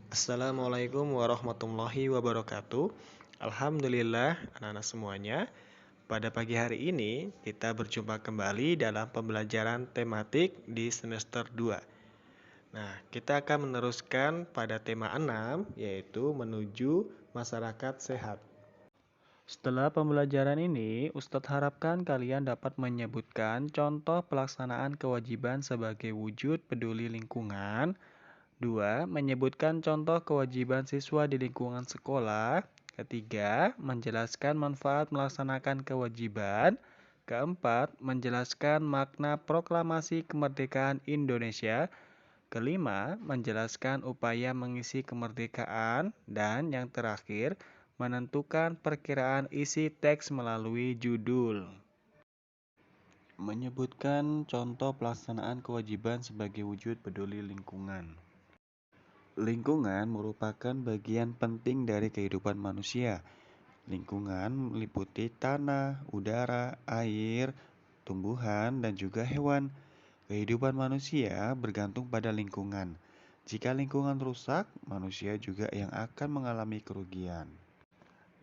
Assalamualaikum warahmatullahi wabarakatuh. Alhamdulillah, anak-anak semuanya. Pada pagi hari ini, kita berjumpa kembali dalam pembelajaran tematik di semester 2. Nah, kita akan meneruskan pada tema 6, yaitu menuju masyarakat sehat. Setelah pembelajaran ini, Ustadz harapkan kalian dapat menyebutkan contoh pelaksanaan kewajiban sebagai wujud peduli lingkungan. 2. Menyebutkan contoh kewajiban siswa di lingkungan sekolah. Ketiga, menjelaskan manfaat melaksanakan kewajiban. Keempat, menjelaskan makna proklamasi kemerdekaan Indonesia. Kelima, menjelaskan upaya mengisi kemerdekaan. Dan yang terakhir, menentukan perkiraan isi teks melalui judul. Menyebutkan contoh pelaksanaan kewajiban sebagai wujud peduli lingkungan. Lingkungan merupakan bagian penting dari kehidupan manusia. Lingkungan meliputi tanah, udara, air, tumbuhan, dan juga hewan. Kehidupan manusia bergantung pada lingkungan. Jika lingkungan rusak, manusia juga yang akan mengalami kerugian.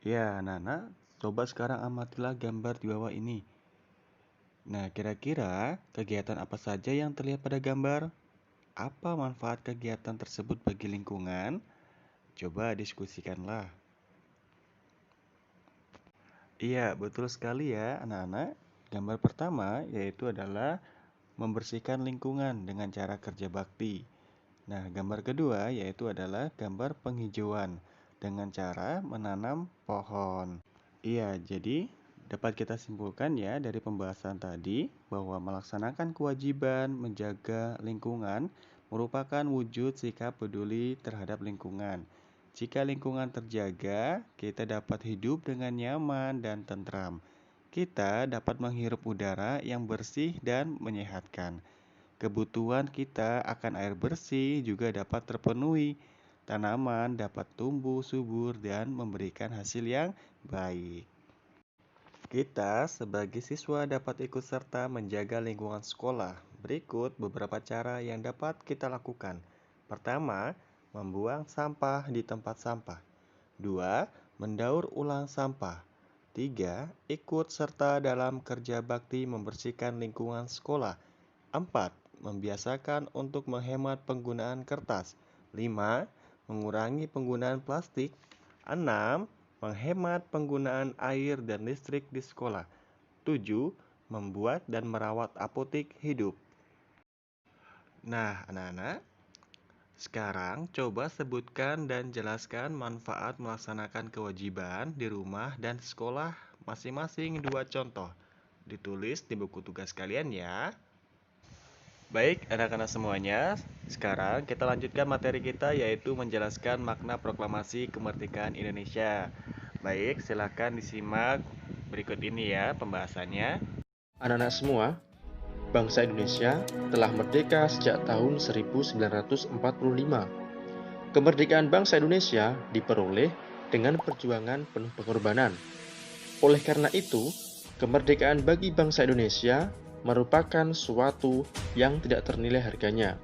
Ya, anak-anak, coba sekarang amatilah gambar di bawah ini. Nah, kira-kira kegiatan apa saja yang terlihat pada gambar? Apa manfaat kegiatan tersebut bagi lingkungan? Coba diskusikanlah. Iya, betul sekali ya anak-anak. Gambar pertama yaitu adalah membersihkan lingkungan dengan cara kerja bakti. Nah, gambar kedua yaitu adalah gambar penghijauan dengan cara menanam pohon. Iya, jadi dapat kita simpulkan ya dari pembahasan tadi bahwa melaksanakan kewajiban menjaga lingkungan merupakan wujud sikap peduli terhadap lingkungan. Jika lingkungan terjaga, kita dapat hidup dengan nyaman dan tentram. Kita dapat menghirup udara yang bersih dan menyehatkan. Kebutuhan kita akan air bersih juga dapat terpenuhi. Tanaman dapat tumbuh subur dan memberikan hasil yang baik. Kita sebagai siswa dapat ikut serta menjaga lingkungan sekolah. Berikut beberapa cara yang dapat kita lakukan. Pertama, membuang sampah di tempat sampah. 2. Mendaur ulang sampah. 3. Ikut serta dalam kerja bakti membersihkan lingkungan sekolah. 4. Membiasakan untuk menghemat penggunaan kertas. 5. Mengurangi penggunaan plastik. 6. Menghemat penggunaan air dan listrik di sekolah. 7. Membuat dan merawat apotik hidup. Nah, anak-anak, sekarang coba sebutkan dan jelaskan manfaat melaksanakan kewajiban di rumah dan sekolah masing-masing 2 contoh. Ditulis di buku tugas kalian ya. Baik, anak-anak semuanya, sekarang kita lanjutkan materi kita yaitu menjelaskan makna proklamasi kemerdekaan Indonesia. Baik, silakan disimak berikut ini ya pembahasannya. Anak-anak semua, bangsa Indonesia telah merdeka sejak tahun 1945. Kemerdekaan bangsa Indonesia diperoleh dengan perjuangan penuh pengorbanan. Oleh karena itu, kemerdekaan bagi bangsa Indonesia merupakan suatu yang tidak ternilai harganya.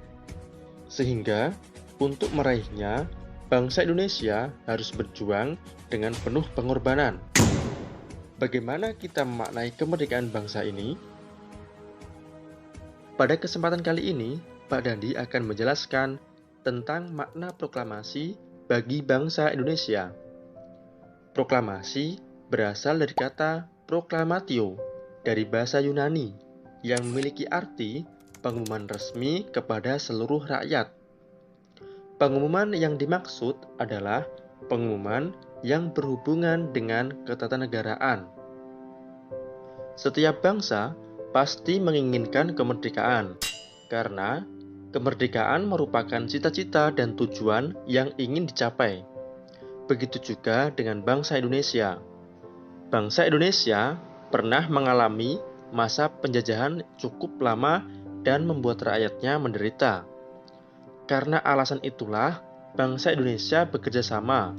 Sehingga, untuk meraihnya, bangsa Indonesia harus berjuang dengan penuh pengorbanan. Bagaimana kita memaknai kemerdekaan bangsa ini? Pada kesempatan kali ini, Pak Dandi akan menjelaskan tentang makna proklamasi bagi bangsa Indonesia. Proklamasi berasal dari kata proklamatio dari bahasa Yunani yang memiliki arti pengumuman resmi kepada seluruh rakyat. Pengumuman yang dimaksud adalah pengumuman yang berhubungan dengan ketatanegaraan. Setiap bangsa pasti menginginkan kemerdekaan, karena kemerdekaan merupakan cita-cita dan tujuan yang ingin dicapai. Begitu juga dengan bangsa Indonesia. Bangsa Indonesia pernah mengalami masa penjajahan cukup lama dan membuat rakyatnya menderita. Karena alasan itulah, bangsa Indonesia bekerja sama,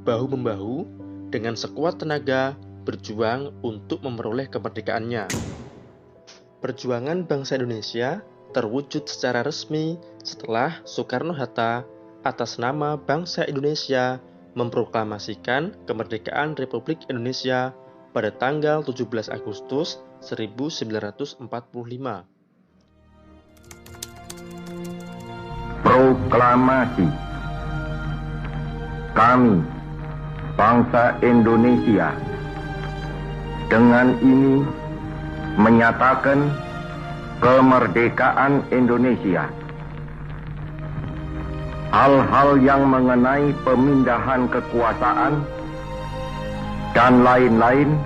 bahu-membahu, dengan sekuat tenaga berjuang untuk memperoleh kemerdekaannya. Perjuangan bangsa Indonesia terwujud secara resmi setelah Soekarno-Hatta atas nama bangsa Indonesia memproklamasikan kemerdekaan Republik Indonesia pada tanggal 17 Agustus 1945. Proklamasi. Kami, bangsa Indonesia, dengan ini menyatakan kemerdekaan Indonesia. Hal-hal yang mengenai pemindahan kekuasaan dan lain-lain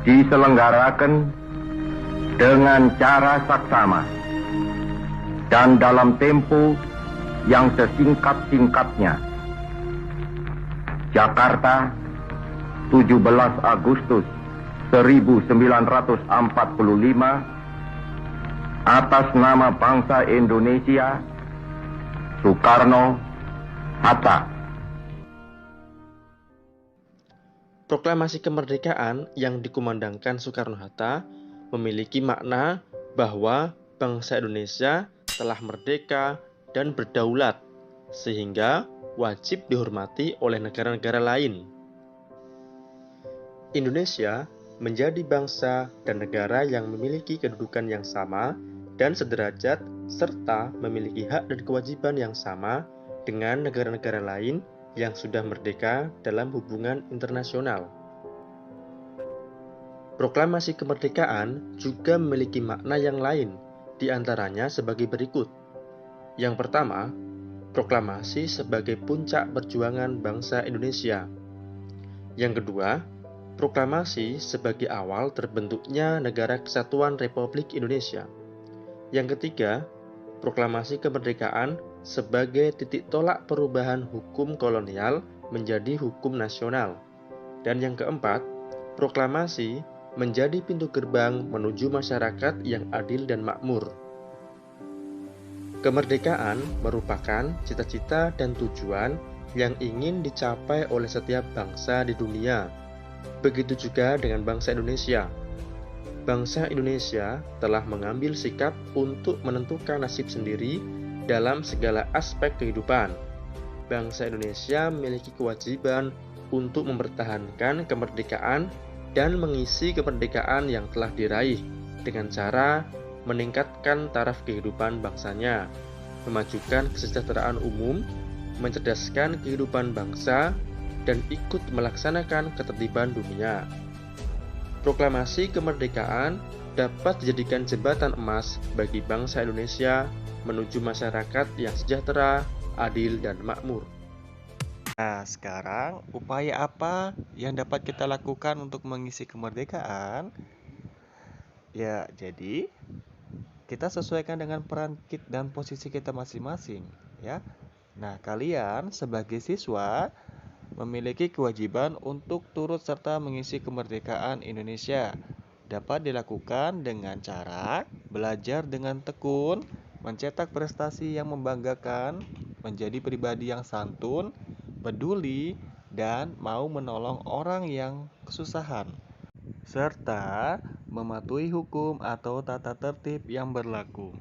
diselenggarakan dengan cara saksama dan dalam tempo yang sesingkat-singkatnya. Jakarta, 17 Agustus 1945, atas nama bangsa Indonesia, Soekarno Hatta. Proklamasi kemerdekaan yang dikumandangkan Soekarno-Hatta memiliki makna bahwa bangsa Indonesia telah merdeka dan berdaulat, sehingga wajib dihormati oleh negara-negara lain. Indonesia menjadi bangsa dan negara yang memiliki kedudukan yang sama dan sederajat, serta memiliki hak dan kewajiban yang sama dengan negara-negara lain yang sudah merdeka dalam hubungan internasional. Proklamasi kemerdekaan juga memiliki makna yang lain, di antaranya sebagai berikut. Yang pertama, proklamasi sebagai puncak perjuangan bangsa Indonesia. Yang kedua, proklamasi sebagai awal terbentuknya Negara Kesatuan Republik Indonesia. Yang ketiga, proklamasi kemerdekaan sebagai titik tolak perubahan hukum kolonial menjadi hukum nasional. Dan yang keempat, proklamasi menjadi pintu gerbang menuju masyarakat yang adil dan makmur. Kemerdekaan merupakan cita-cita dan tujuan yang ingin dicapai oleh setiap bangsa di dunia. Begitu juga dengan bangsa Indonesia. Bangsa Indonesia telah mengambil sikap untuk menentukan nasib sendiri dalam segala aspek kehidupan. Bangsa Indonesia memiliki kewajiban untuk mempertahankan kemerdekaan dan mengisi kemerdekaan yang telah diraih dengan cara meningkatkan taraf kehidupan bangsanya, memajukan kesejahteraan umum, mencerdaskan kehidupan bangsa, dan ikut melaksanakan ketertiban dunia. Proklamasi kemerdekaan dapat dijadikan jembatan emas bagi bangsa Indonesia menuju masyarakat yang sejahtera, adil, dan makmur. Nah, sekarang upaya apa yang dapat kita lakukan untuk mengisi kemerdekaan? Ya, jadi kita sesuaikan dengan peran kita dan posisi kita masing-masing, ya. Nah, kalian sebagai siswa memiliki kewajiban untuk turut serta mengisi kemerdekaan Indonesia. Dapat dilakukan dengan cara belajar dengan tekun, mencetak prestasi yang membanggakan, menjadi pribadi yang santun, peduli, dan mau menolong orang yang kesusahan, serta mematuhi hukum atau tata tertib yang berlaku.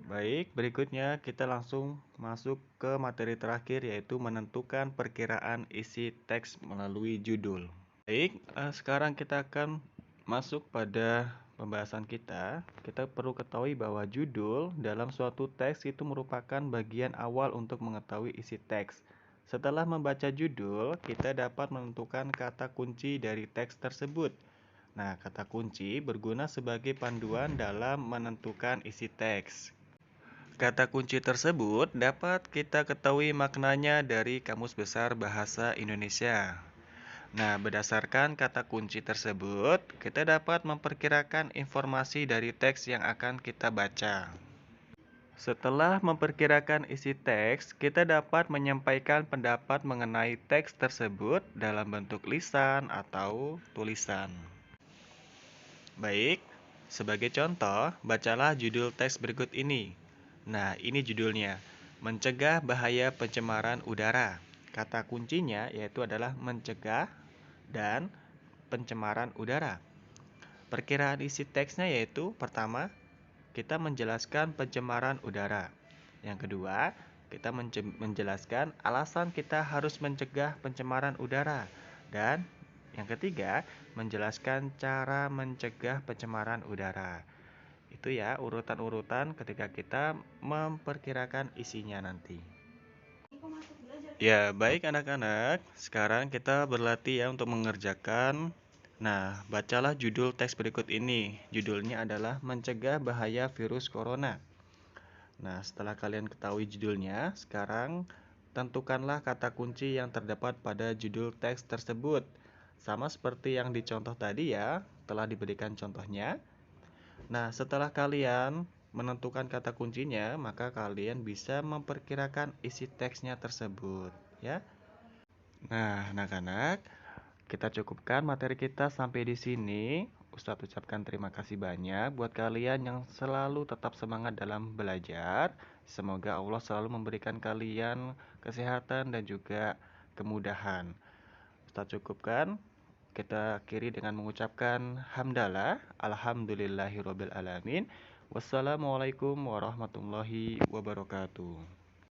Baik, berikutnya kita langsung masuk ke materi terakhir, yaitu menentukan perkiraan isi teks melalui judul. Baik, sekarang kita akan masuk pada pembahasan kita. Kita perlu ketahui bahwa judul dalam suatu teks itu merupakan bagian awal untuk mengetahui isi teks. Setelah membaca judul, kita dapat menentukan kata kunci dari teks tersebut. Nah, kata kunci berguna sebagai panduan dalam menentukan isi teks. Kata kunci tersebut dapat kita ketahui maknanya dari Kamus Besar Bahasa Indonesia. Nah, berdasarkan kata kunci tersebut, kita dapat memperkirakan informasi dari teks yang akan kita baca. Setelah memperkirakan isi teks, kita dapat menyampaikan pendapat mengenai teks tersebut dalam bentuk lisan atau tulisan. Baik, sebagai contoh, bacalah judul teks berikut ini. Nah, ini judulnya, Mencegah Bahaya Pencemaran Udara. Kata kuncinya yaitu adalah mencegah dan pencemaran udara. Perkiraan isi teksnya yaitu pertama, kita menjelaskan pencemaran udara. Yang kedua, kita menjelaskan alasan kita harus mencegah pencemaran udara. Dan yang ketiga, menjelaskan cara mencegah pencemaran udara. Itu ya urutan-urutan ketika kita memperkirakan isinya nanti. Ya, baik anak-anak. Sekarang kita berlatih ya untuk mengerjakan. Nah, bacalah judul teks berikut ini. Judulnya adalah Mencegah Bahaya Virus Corona. Nah, setelah kalian ketahui judulnya, sekarang tentukanlah kata kunci yang terdapat pada judul teks tersebut. Sama seperti yang dicontoh tadi ya, telah diberikan contohnya. Nah, setelah kalian menentukan kata kuncinya, maka kalian bisa memperkirakan isi teksnya tersebut, ya. Nah, anak-anak, kita cukupkan materi kita sampai di sini. Ustadz ucapkan terima kasih banyak buat kalian yang selalu tetap semangat dalam belajar. Semoga Allah selalu memberikan kalian kesehatan dan juga kemudahan. Ustadz cukupkan. Kita akhiri dengan mengucapkan hamdalah, alhamdulillahirobbil alamin. Wassalamualaikum warahmatullahi wabarakatuh.